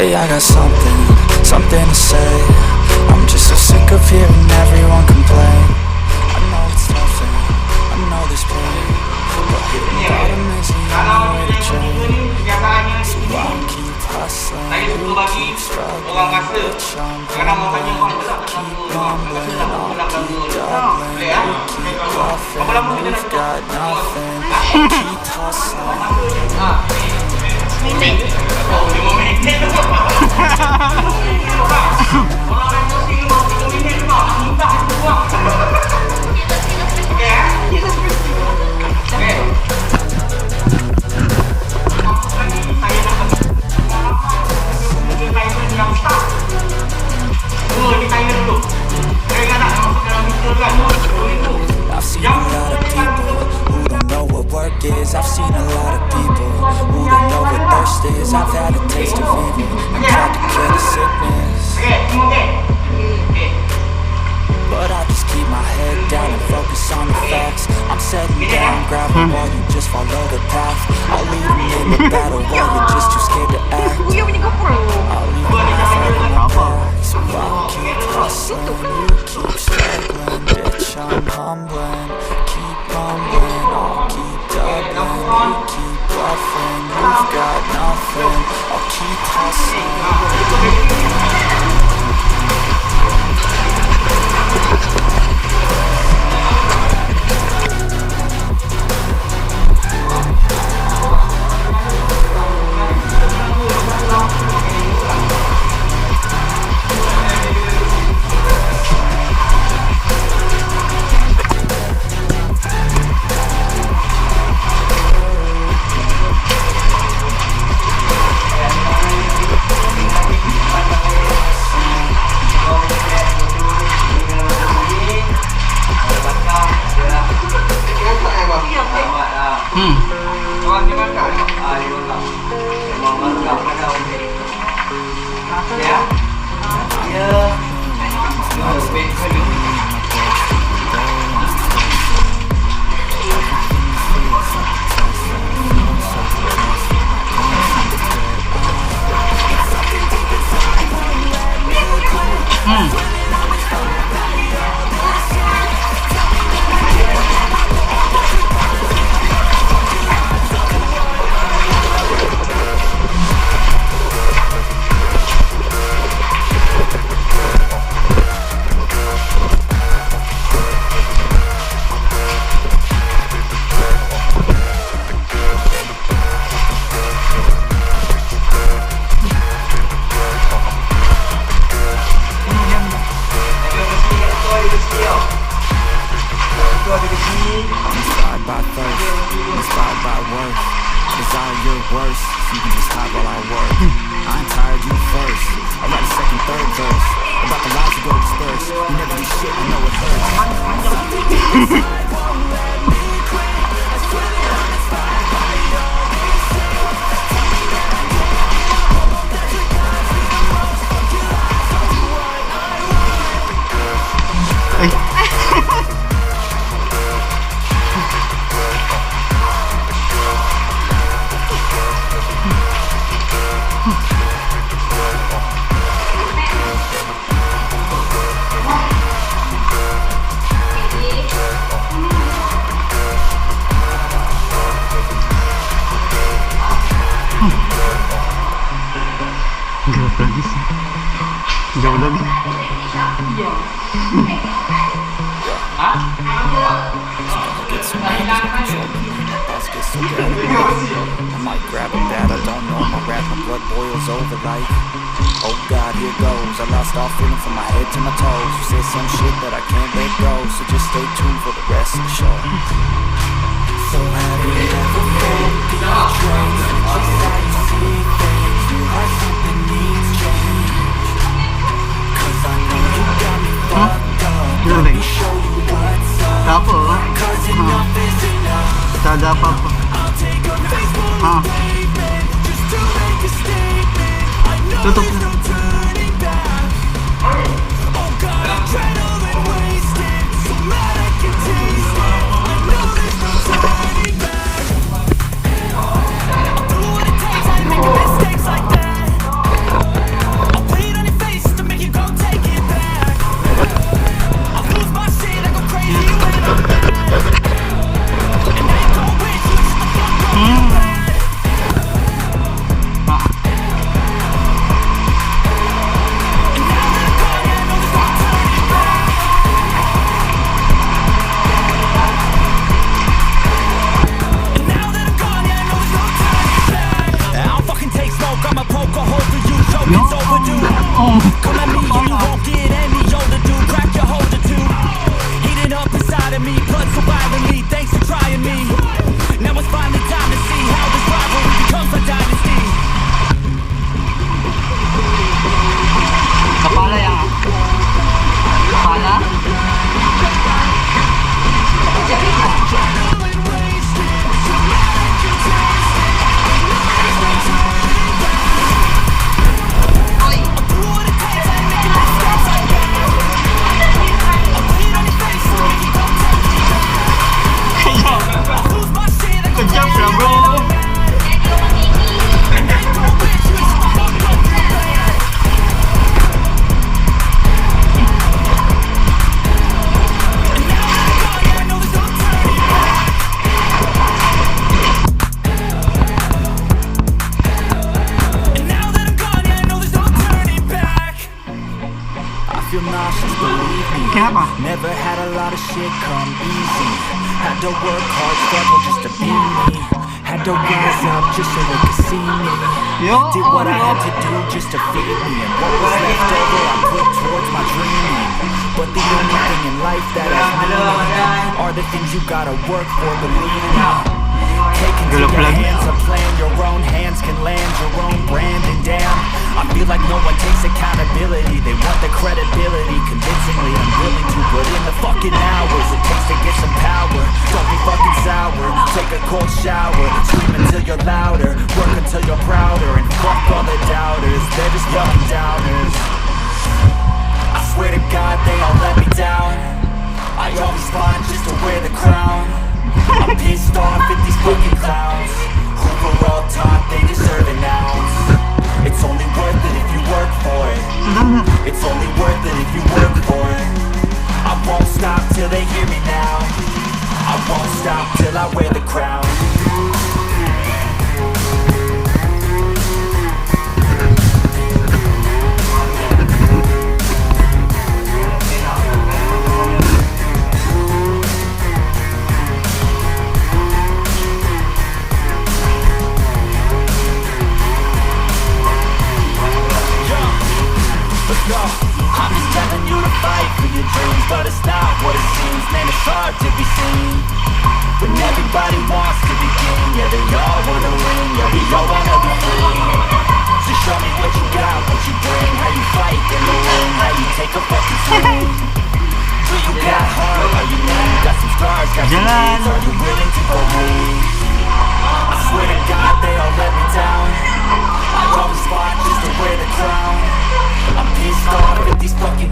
Hey, I got something to say. I'm just so sick of hearing everyone complain. I know it's tough and I know there's pain, but hitting bottom is the only way to change. So I'll keep hustling, you keep struggling, bitch, I'm humbling. Keep rumbling, I'll keep doubling. You keep bluffing, you've got nothing. Keep hustling. I've seen a lot of people who don't know what work is. I've seen a lot of people who don't know what thirst is. I've had a taste of evil and tried to kill the sickness, but I just keep my head down and focus on the facts. I'm setting down gravel while you just follow the path. I'll lead them in the battle while you're just too scared to act. I'll leave my heart in the back. So I'll keep hustling, you keep struggling, bitch, I'm humbling. Keep rumbling, I'll keep doubling. You keep bluffing, you've got nothing. I'll keep hustling. Inspired by thirst, inspired by worth. Desire your worst, so you can just hide while I work. I ain't tired, you first. I write a second, third verse about the lies you go disperse. You never do shit, I know it hurts. Gelap lagi sih. Jauh lagi. I might grab a bat, I don't know, my rap, my blood boils over like, oh God, here goes. I lost all feeling from my head to my toes. You said some shit that I can't let go, so just stay tuned for the rest of the show. So have you ever felt betrayed? Just how you see things, feel like something needs change. Cause I know you got me fucked up. Let me show you what's up. Cause enough is enough. Tak ada apa-apa. Tutup. feel nauseous, believe me. Kenapa? Never had a lot of shit come easy. Had to work hard, struggle just to be me. Had to rise up just so they could see me. Did what I had to do just to feed me. And what was left over I put towards my dreaming. But the only thing in life that has meaning are the things you gotta work for, believe me. Take into your hands a plan, your own hands can land your own brand. And damn, I feel like no one takes accountability. They want the credibility, convincingly I'm willing to put in the fucking hours it takes to get some power. Don't be fucking sour, take a cold shower. Scream until you're louder, work until you're prouder. And fuck all the doubters, they're just fucking downers. I swear to God they all let me down. I always fought just to wear the crown. I'm pissed off at these fucking clowns who were all taught they deserve an ounce. It's only worth it if you work for it. It's only worth it if you work for it. I won't stop till they hear me now. I won't stop till I wear the crown. I'm just telling you to fight for your dreams, but it's not what it seems. Man, it's hard to be seen when everybody wants to be king. Yeah, they all wanna win, yeah, we all wanna be free. So show me what you got, what you bring, how you fight in the ring, how you take a fucking swing. Do you got heart, are you mean? Got some scars, got some needs, are you willing to go lead? I swear to God they all let me down. I always fought just to wear the crown. I'm pissed off at these fucking